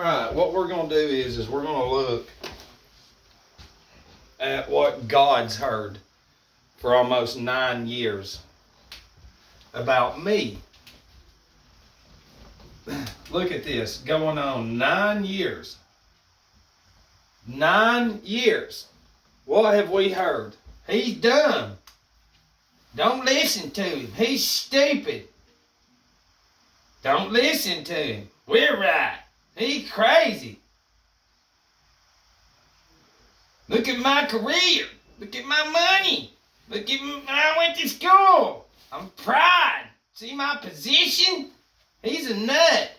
All right, what we're going to do is we're going to look at what God's heard for almost 9 years about me. Look at this, going on 9 years. 9 years. What have we heard? He's dumb. Don't listen to him. He's stupid. Don't listen to him. We're right. He's crazy. Look at my career. Look at my money. Look at I went to school. I'm proud. See my position? He's a nut.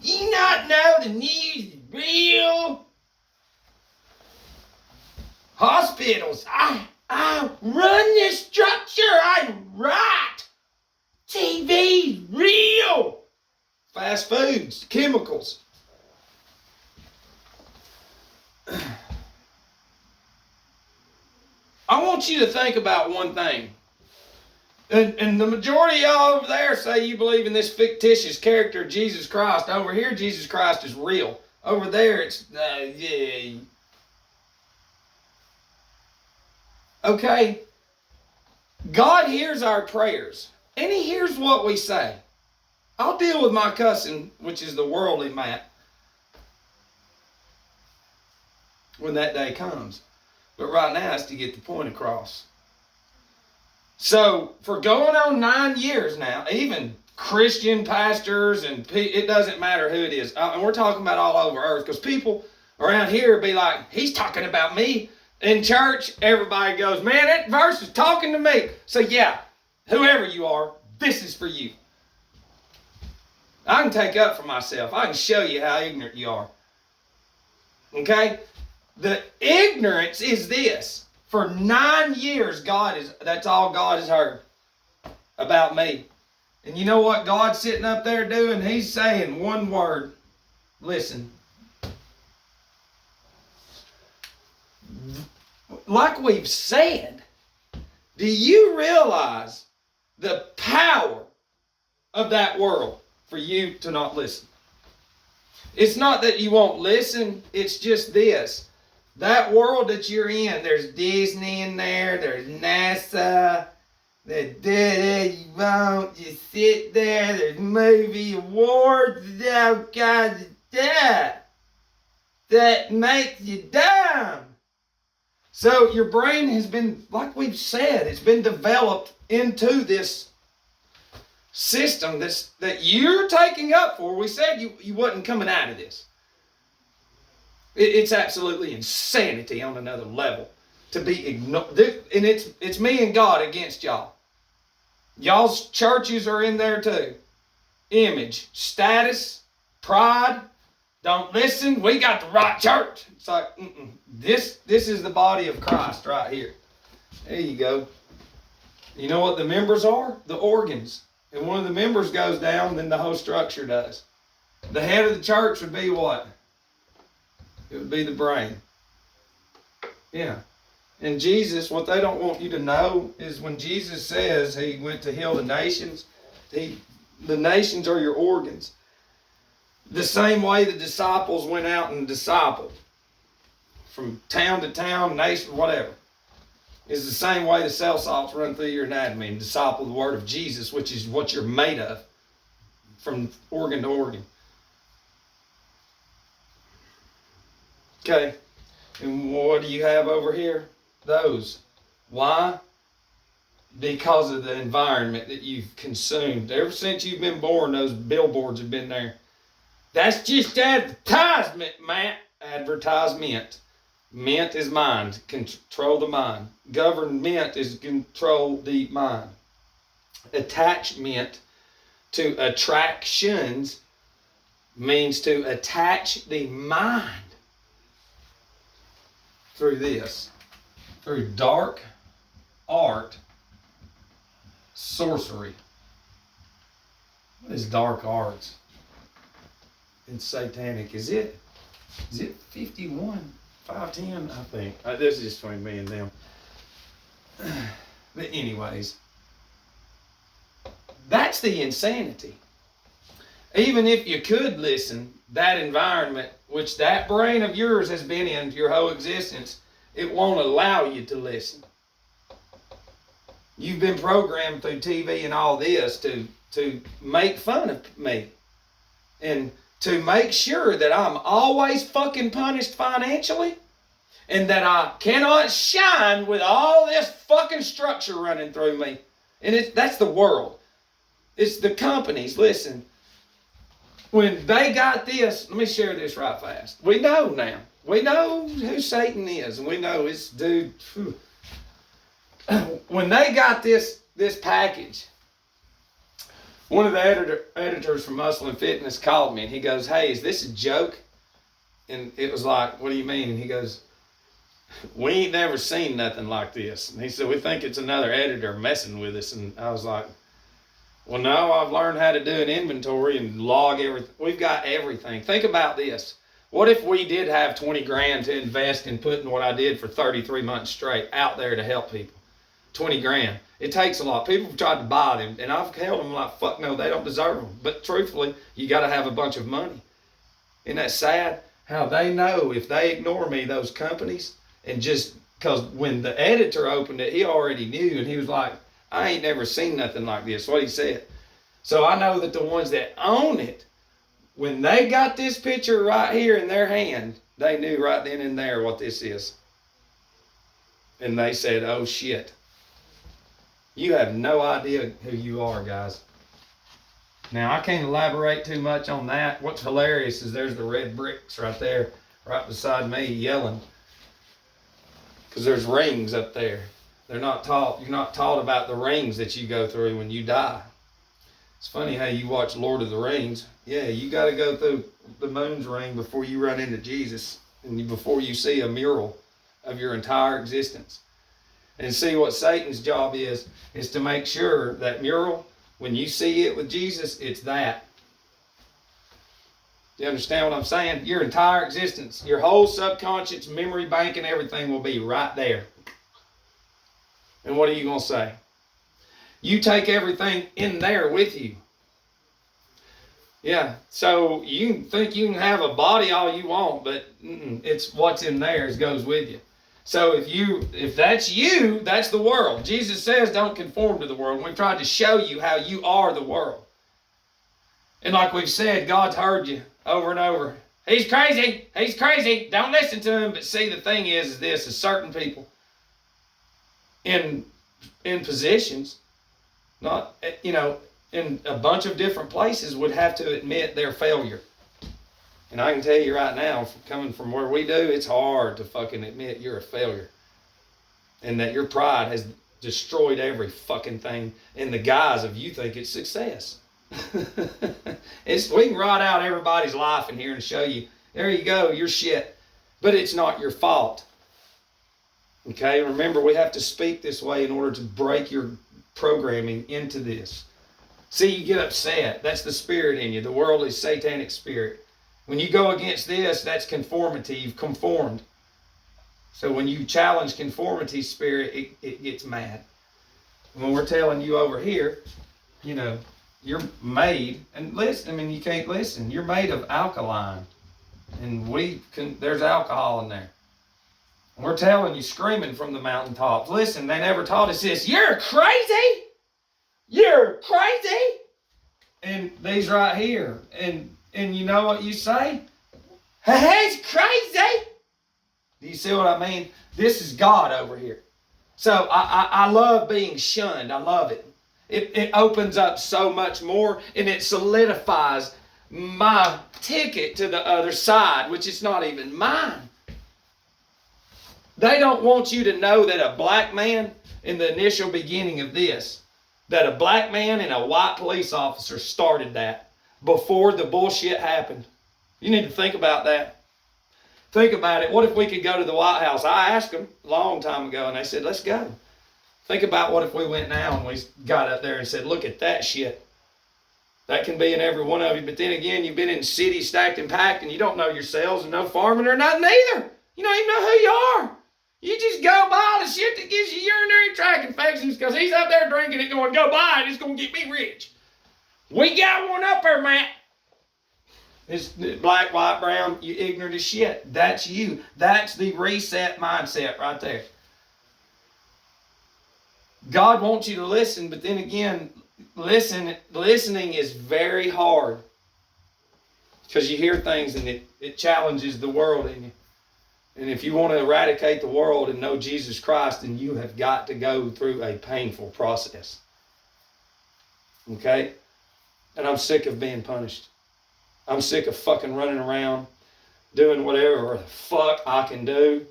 You not know the news is real? Hospitals. I run this structure. I'm right. TV's real. Fast foods, chemicals. I want you to think about one thing. And the majority of y'all over there say you believe in this fictitious character, Jesus Christ. Over here, Jesus Christ is real. Over there, it's, yeah. Okay? God hears our prayers. And He hears what we say. I'll deal with my cussing, which is the worldly Matt, when that day comes. But right now, it's to get the point across. So, for going on 9 years now, even Christian pastors, and it doesn't matter who it is, and we're talking about all over earth, because people around here be like, he's talking about me. In church, everybody goes, man, that verse is talking to me. So yeah, whoever you are, this is for you. I can take up for myself. I can show you how ignorant you are. Okay? The ignorance is this. For 9 years, that's all God has heard about me. And you know what God's sitting up there doing? He's saying one word. Listen. Like we've said, do you realize the power of that world for you to not listen? It's not that you won't listen, it's just this. That world that you're in, there's Disney in there, there's NASA, you won't, you sit there, there's movie awards, all kinds of stuff that makes you dumb. So your brain has been, like we've said, it's been developed into this system that you're taking up for. We said you wasn't coming out of this. It's absolutely insanity on another level to be ignored. And it's me and God against y'all. Y'all's churches are in there too. Image, status, pride. Don't listen. We got the right church. It's like, this is the body of Christ right here. There you go. You know what the members are? The organs. And one of the members goes down, then the whole structure does. The head of the church would be what? It would be the brain. Yeah. And Jesus, what they don't want you to know is when Jesus says He went to heal the nations, the nations are your organs. The same way the disciples went out and discipled from town to town, nation, whatever, is the same way the cell salts run through your anatomy and disciple the word of Jesus, which is what you're made of, from organ to organ. Okay, and what do you have over here? Those. Why? Because of the environment that you've consumed. Ever since you've been born, those billboards have been there. That's just advertisement, Matt. Advertisement. Ment is mind. Control the mind. Government is control the mind. Attachment to attractions means to attach the mind through this. Through dark art, sorcery. What is dark arts? And satanic. Is it 51, 510? I think. This is just between me and them. But anyways, that's the insanity. Even if you could listen, that environment, which that brain of yours has been in your whole existence, it won't allow you to listen. You've been programmed through TV and all this to make fun of me and to make sure that I'm always fucking punished financially and that I cannot shine with all this fucking structure running through me. And that's the world. It's the companies. Listen, when they got this, let me share this right fast. We know now. We know who Satan is, and we know this dude. Whew. When they got this package, one of the editors from Muscle and Fitness called me, and he goes, "Hey, is this a joke?" And it was like, "What do you mean?" And he goes, "We ain't never seen nothing like this." And he said, "We think it's another editor messing with us." And I was like, "Well, no, I've learned how to do an inventory and log everything. We've got everything." Think about this. What if we did have 20 grand to invest in putting what I did for 33 months straight out there to help people? 20 grand. It takes a lot. People have tried to buy them, and I've held them like, fuck no, they don't deserve them. But truthfully, you got to have a bunch of money. Isn't that sad? How they know if they ignore me, those companies, and just, because when the editor opened it, he already knew, and he was like, "I ain't never seen nothing like this." What he said. So I know that the ones that own it, when they got this picture right here in their hand, they knew right then and there what this is. And they said, "Oh shit." You have no idea who you are, guys. Now, I can't elaborate too much on that. What's hilarious is there's the red bricks right there, right beside me, yelling. Because there's rings up there. You're not taught about the rings that you go through when you die. It's funny how you watch Lord of the Rings. Yeah, you got to go through the moon's ring before you run into Jesus and before you see a mural of your entire existence. And see what Satan's job is to make sure that mural, when you see it with Jesus, it's that. You understand what I'm saying? Your entire existence, your whole subconscious memory bank and everything will be right there. And what are you going to say? You take everything in there with you. Yeah, so you can think you can have a body all you want, but it's what's in there that goes with you. So if that's you, that's the world. Jesus says don't conform to the world. And we've tried to show you how you are the world. And like we've said, God's heard you over and over. He's crazy. He's crazy. Don't listen to him. But see, the thing is certain people in positions, not, in a bunch of different places would have to admit their failure. And I can tell you right now, coming from where we do, it's hard to fucking admit you're a failure. And that your pride has destroyed every fucking thing in the guise of you think it's success. We can write out everybody's life in here and show you, there you go, you're shit. But it's not your fault. Okay, remember we have to speak this way in order to break your programming into this. See, you get upset. That's the spirit in you. The world is satanic spirit. When you go against this, that's conformity. You've conformed. So when you challenge conformity spirit, it gets mad. When we're telling you over here, you're made, and listen, you can't listen. You're made of alkaline. And there's alcohol in there. And we're telling you, screaming from the mountaintops. Listen, they never taught us this. You're crazy! You're crazy! And these right here. And you know what you say? Hey, he's crazy! Do you see what I mean? This is God over here. So I love being shunned. I love it. It opens up so much more, and it solidifies my ticket to the other side, which is not even mine. They don't want you to know that a black man, in the initial beginning of this, that a black man and a white police officer started that before the bullshit happened. You need to think about that. Think about it. What if we could go to the White House? I asked them a long time ago, and they said, let's go. Think about what if we went now and we got up there and said, look at that shit. That can be in every one of you. But then again, you've been in cities stacked and packed, and you don't know yourselves and no farming or nothing either. You don't even know who you are. You just go buy the shit that gives you urinary tract infections because he's up there drinking it going, go buy it, it's going to get me rich. We got one up there, Matt. It's black, white, brown, you ignorant as shit. That's you. That's the reset mindset right there. God wants you to listen, but then again, listening is very hard. Because you hear things and it challenges the world in you. And if you want to eradicate the world and know Jesus Christ, then you have got to go through a painful process. Okay? And I'm sick of being punished. I'm sick of fucking running around doing whatever the fuck I can do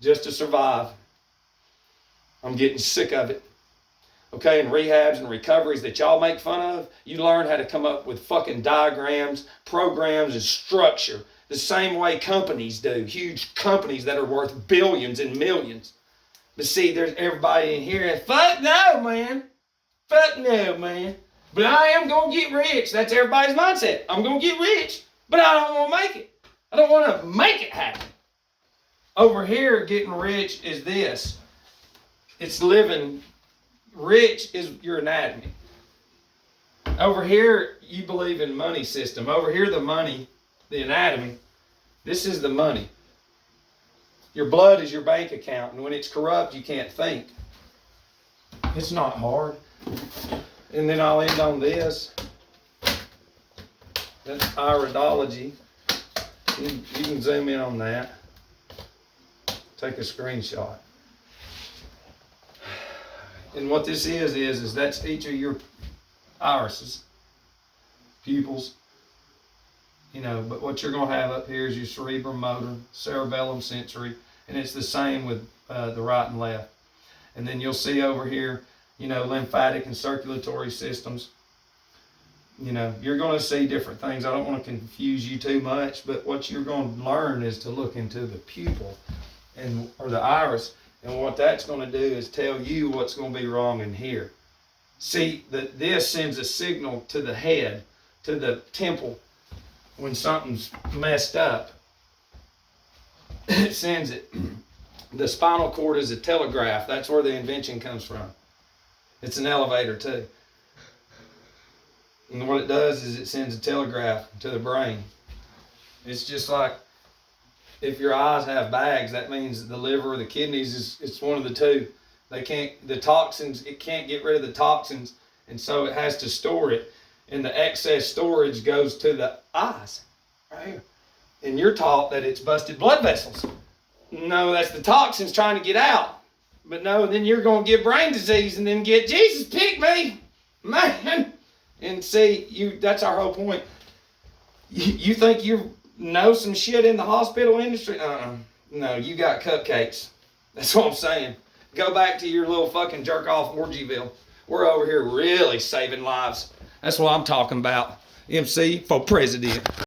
just to survive. I'm getting sick of it. Okay, and rehabs and recoveries that y'all make fun of, you learn how to come up with fucking diagrams, programs, and structure the same way companies do. Huge companies that are worth billions and millions. But see, there's everybody in here, fuck no, man. Fuck no, man. But I am going to get rich. That's everybody's mindset. I'm going to get rich, but I don't want to make it. I don't want to make it happen. Over here, getting rich is this. It's living. Rich is your anatomy. Over here, you believe in money system. Over here, the money, the anatomy. This is the money. Your blood is your bank account, and when it's corrupt, you can't think. It's not hard. And then I'll end on this. That's iridology. You can zoom in on that. Take a screenshot. And what this is that's each of your irises, pupils. You know, but what you're going to have up here is your cerebrum motor, cerebellum sensory, and it's the same with the right and left. And then you'll see over here, you know, lymphatic and circulatory systems. You know, you're going to see different things. I don't want to confuse you too much, but what you're going to learn is to look into the pupil or the iris. And what that's going to do is tell you what's going to be wrong in here. See, this sends a signal to the head, to the temple, when something's messed up. It sends it. The spinal cord is a telegraph. That's where the invention comes from. It's an elevator too. And what it does is it sends a telegraph to the brain. It's just like, if your eyes have bags, that means the liver or the kidneys it's one of the two. It can't get rid of the toxins, and so it has to store it. And the excess storage goes to the eyes, right here. And you're taught that it's busted blood vessels. No, that's the toxins trying to get out. But no, then you're going to get brain disease and then get, Jesus, pick me, man. And see, that's our whole point. You think you know some shit in the hospital industry? No, you got cupcakes. That's what I'm saying. Go back to your little fucking jerk off Orgyville. We're over here really saving lives. That's what I'm talking about. MC for president.